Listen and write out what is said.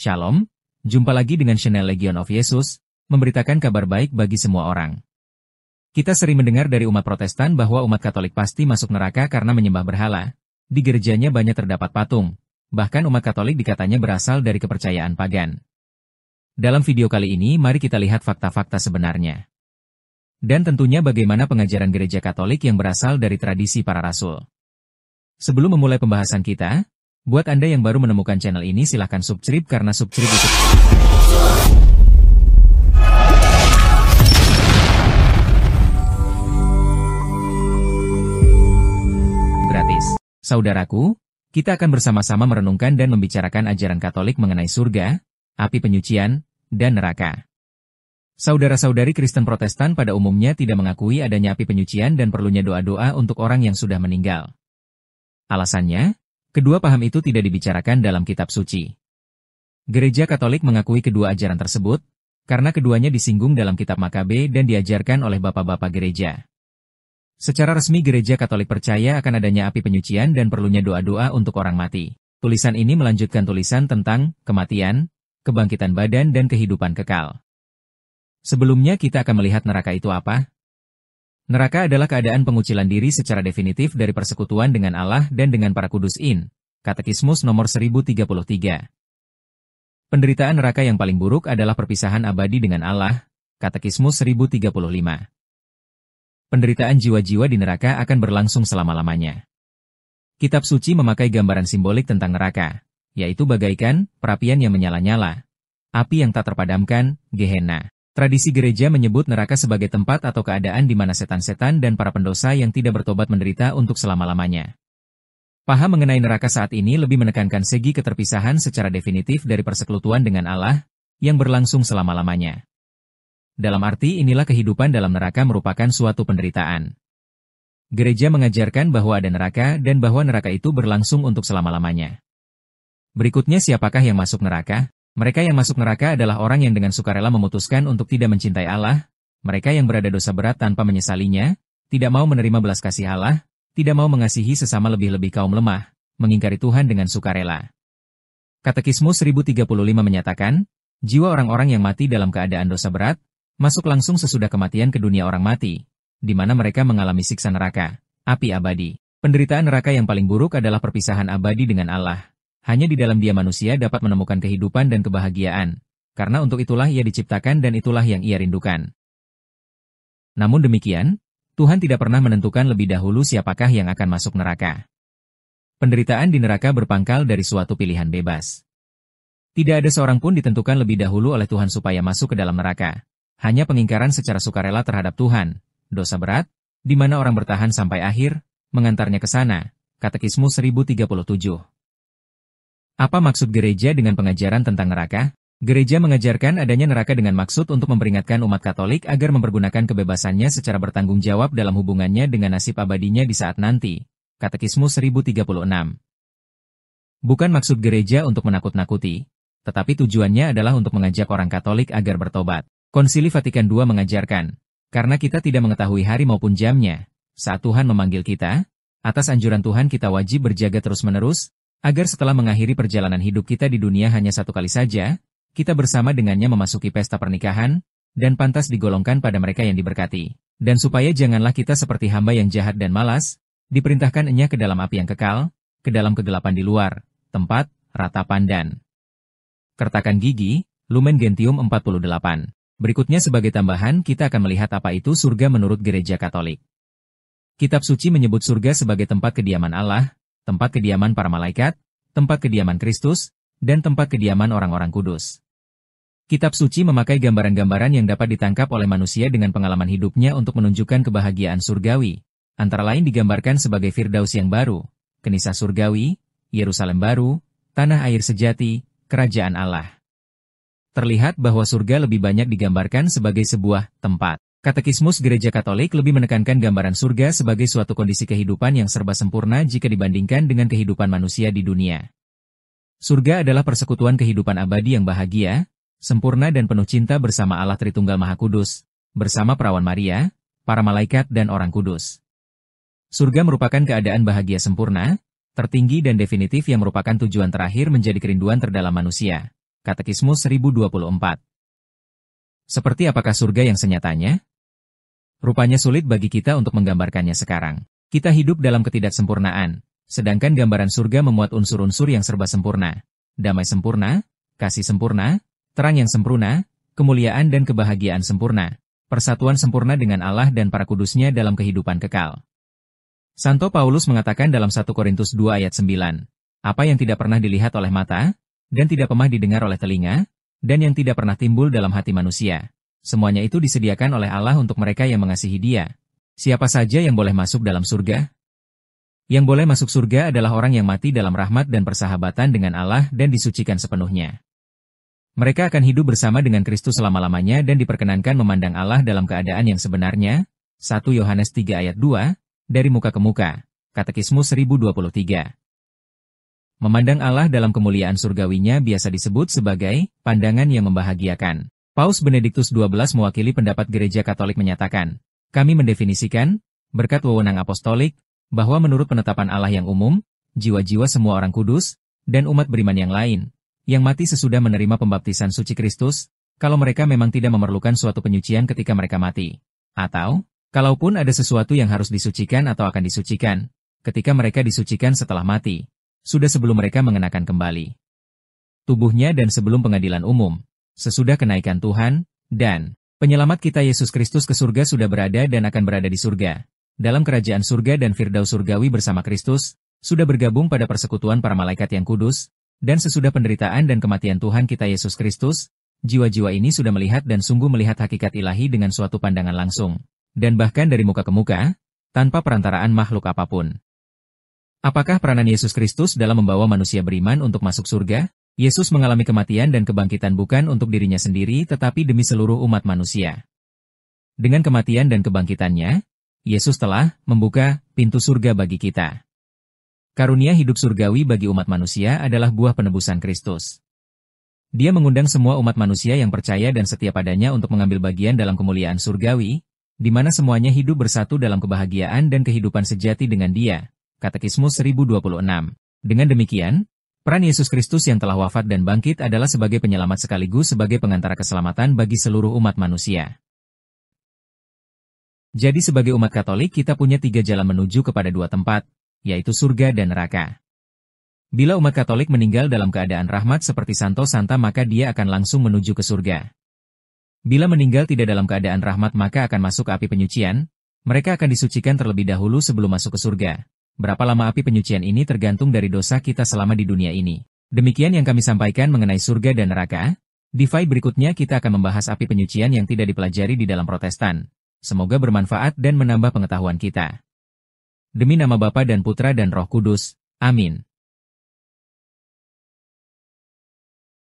Shalom, jumpa lagi dengan channel Legion of Jesus, memberitakan kabar baik bagi semua orang. Kita sering mendengar dari umat Protestan bahwa umat Katolik pasti masuk neraka karena menyembah berhala. Di gerejanya banyak terdapat patung, bahkan umat Katolik dikatanya berasal dari kepercayaan pagan. Dalam video kali ini mari kita lihat fakta-fakta sebenarnya. Dan tentunya bagaimana pengajaran gereja Katolik yang berasal dari tradisi para rasul. Sebelum memulai pembahasan kita, buat Anda yang baru menemukan channel ini silahkan subscribe karena subscribe itu gratis. Saudaraku, kita akan bersama-sama merenungkan dan membicarakan ajaran Katolik mengenai surga, api penyucian, dan neraka. Saudara-saudari Kristen Protestan pada umumnya tidak mengakui adanya api penyucian dan perlunya doa-doa untuk orang yang sudah meninggal. Alasannya, kedua paham itu tidak dibicarakan dalam kitab suci. Gereja Katolik mengakui kedua ajaran tersebut, karena keduanya disinggung dalam kitab Makabe dan diajarkan oleh bapak-bapak gereja. Secara resmi gereja Katolik percaya akan adanya api penyucian dan perlunya doa-doa untuk orang mati. Tulisan ini melanjutkan tulisan tentang kematian, kebangkitan badan dan kehidupan kekal. Sebelumnya kita akan melihat neraka itu apa? Neraka adalah keadaan pengucilan diri secara definitif dari persekutuan dengan Allah dan dengan para kudus in. Katekismus nomor 1033. Penderitaan neraka yang paling buruk adalah perpisahan abadi dengan Allah. Katekismus 1035. Penderitaan jiwa-jiwa di neraka akan berlangsung selama-lamanya. Kitab suci memakai gambaran simbolik tentang neraka, yaitu bagaikan perapian yang menyala-nyala, api yang tak terpadamkan, Gehenna. Tradisi gereja menyebut neraka sebagai tempat atau keadaan di mana setan-setan dan para pendosa yang tidak bertobat menderita untuk selama-lamanya. Paham mengenai neraka saat ini lebih menekankan segi keterpisahan secara definitif dari persekutuan dengan Allah, yang berlangsung selama-lamanya. Dalam arti inilah kehidupan dalam neraka merupakan suatu penderitaan. Gereja mengajarkan bahwa ada neraka dan bahwa neraka itu berlangsung untuk selama-lamanya. Berikutnya siapakah yang masuk neraka? Mereka yang masuk neraka adalah orang yang dengan sukarela memutuskan untuk tidak mencintai Allah, mereka yang berada dosa berat tanpa menyesalinya, tidak mau menerima belas kasih Allah, tidak mau mengasihi sesama lebih-lebih kaum lemah, mengingkari Tuhan dengan sukarela. Katekismus 1035 menyatakan, jiwa orang-orang yang mati dalam keadaan dosa berat, masuk langsung sesudah kematian ke dunia orang mati, di mana mereka mengalami siksa neraka, api abadi. Penderitaan neraka yang paling buruk adalah perpisahan abadi dengan Allah. Hanya di dalam Dia manusia dapat menemukan kehidupan dan kebahagiaan, karena untuk itulah ia diciptakan dan itulah yang ia rindukan. Namun demikian, Tuhan tidak pernah menentukan lebih dahulu siapakah yang akan masuk neraka. Penderitaan di neraka berpangkal dari suatu pilihan bebas. Tidak ada seorang pun ditentukan lebih dahulu oleh Tuhan supaya masuk ke dalam neraka. Hanya pengingkaran secara sukarela terhadap Tuhan, dosa berat, di mana orang bertahan sampai akhir, mengantarnya ke sana. Katekismus 1037. Apa maksud gereja dengan pengajaran tentang neraka? Gereja mengajarkan adanya neraka dengan maksud untuk memperingatkan umat Katolik agar mempergunakan kebebasannya secara bertanggung jawab dalam hubungannya dengan nasib abadinya di saat nanti. Katekismus 1036. Bukan maksud gereja untuk menakut-nakuti, tetapi tujuannya adalah untuk mengajak orang Katolik agar bertobat. Konsili Vatikan II mengajarkan, karena kita tidak mengetahui hari maupun jamnya, saat Tuhan memanggil kita, atas anjuran Tuhan kita wajib berjaga terus-menerus, agar setelah mengakhiri perjalanan hidup kita di dunia hanya satu kali saja, kita bersama dengannya memasuki pesta pernikahan, dan pantas digolongkan pada mereka yang diberkati. Dan supaya janganlah kita seperti hamba yang jahat dan malas, diperintahkan Enya ke dalam api yang kekal, ke dalam kegelapan di luar, tempat, ratapan dan kertakan gigi, Lumen Gentium 48. Berikutnya sebagai tambahan kita akan melihat apa itu surga menurut gereja Katolik. Kitab suci menyebut surga sebagai tempat kediaman Allah, tempat kediaman para malaikat, tempat kediaman Kristus, dan tempat kediaman orang-orang kudus. Kitab suci memakai gambaran-gambaran yang dapat ditangkap oleh manusia dengan pengalaman hidupnya untuk menunjukkan kebahagiaan surgawi, antara lain digambarkan sebagai Firdaus yang baru, Kenisah surgawi, Yerusalem baru, tanah air sejati, kerajaan Allah. Terlihat bahwa surga lebih banyak digambarkan sebagai sebuah tempat. Katekismus Gereja Katolik lebih menekankan gambaran surga sebagai suatu kondisi kehidupan yang serba sempurna jika dibandingkan dengan kehidupan manusia di dunia. Surga adalah persekutuan kehidupan abadi yang bahagia, sempurna dan penuh cinta bersama Allah Tritunggal Maha Kudus, bersama perawan Maria, para malaikat dan orang kudus. Surga merupakan keadaan bahagia sempurna, tertinggi dan definitif yang merupakan tujuan terakhir menjadi kerinduan terdalam manusia. Katekismus 1024. Seperti apakah surga yang senyatanya? Rupanya sulit bagi kita untuk menggambarkannya sekarang. Kita hidup dalam ketidaksempurnaan, sedangkan gambaran surga memuat unsur-unsur yang serba sempurna. Damai sempurna, kasih sempurna, terang yang sempurna, kemuliaan dan kebahagiaan sempurna, persatuan sempurna dengan Allah dan para kudusnya dalam kehidupan kekal. Santo Paulus mengatakan dalam 1 Korintus 2 ayat 9, apa yang tidak pernah dilihat oleh mata, dan tidak pernah didengar oleh telinga, dan yang tidak pernah timbul dalam hati manusia. Semuanya itu disediakan oleh Allah untuk mereka yang mengasihi Dia. Siapa saja yang boleh masuk dalam surga? Yang boleh masuk surga adalah orang yang mati dalam rahmat dan persahabatan dengan Allah dan disucikan sepenuhnya. Mereka akan hidup bersama dengan Kristus selama-lamanya dan diperkenankan memandang Allah dalam keadaan yang sebenarnya. 1 Yohanes 3 ayat 2, dari muka ke muka. Katekismus 1023. Memandang Allah dalam kemuliaan surgawinya biasa disebut sebagai pandangan yang membahagiakan. Paus Benediktus XII mewakili pendapat Gereja Katolik menyatakan, kami mendefinisikan, berkat wewenang apostolik, bahwa menurut penetapan Allah yang umum, jiwa-jiwa semua orang kudus, dan umat beriman yang lain, yang mati sesudah menerima pembaptisan suci Kristus, kalau mereka memang tidak memerlukan suatu penyucian ketika mereka mati. Atau, kalaupun ada sesuatu yang harus disucikan atau akan disucikan, ketika mereka disucikan setelah mati, sudah sebelum mereka mengenakan kembali tubuhnya dan sebelum pengadilan umum, sesudah kenaikan Tuhan, dan penyelamat kita Yesus Kristus ke surga sudah berada dan akan berada di surga, dalam kerajaan surga dan firdaus surgawi bersama Kristus, sudah bergabung pada persekutuan para malaikat yang kudus, dan sesudah penderitaan dan kematian Tuhan kita Yesus Kristus, jiwa-jiwa ini sudah melihat dan sungguh melihat hakikat ilahi dengan suatu pandangan langsung, dan bahkan dari muka ke muka, tanpa perantaraan makhluk apapun. Apakah peranan Yesus Kristus dalam membawa manusia beriman untuk masuk surga? Yesus mengalami kematian dan kebangkitan bukan untuk dirinya sendiri tetapi demi seluruh umat manusia. Dengan kematian dan kebangkitannya, Yesus telah membuka pintu surga bagi kita. Karunia hidup surgawi bagi umat manusia adalah buah penebusan Kristus. Dia mengundang semua umat manusia yang percaya dan setia padanya untuk mengambil bagian dalam kemuliaan surgawi, di mana semuanya hidup bersatu dalam kebahagiaan dan kehidupan sejati dengan Dia. Katekismus 1026. Dengan demikian, peran Yesus Kristus yang telah wafat dan bangkit adalah sebagai penyelamat sekaligus sebagai pengantara keselamatan bagi seluruh umat manusia. Jadi sebagai umat Katolik kita punya 3 jalan menuju kepada 2 tempat, yaitu surga dan neraka. Bila umat Katolik meninggal dalam keadaan rahmat seperti Santo Santa maka dia akan langsung menuju ke surga. Bila meninggal tidak dalam keadaan rahmat maka akan masuk ke api penyucian, mereka akan disucikan terlebih dahulu sebelum masuk ke surga. Berapa lama api penyucian ini tergantung dari dosa kita selama di dunia ini. Demikian yang kami sampaikan mengenai surga dan neraka. Di file berikutnya kita akan membahas api penyucian yang tidak dipelajari di dalam Protestan. Semoga bermanfaat dan menambah pengetahuan kita. Demi nama Bapa dan Putra dan Roh Kudus. Amin.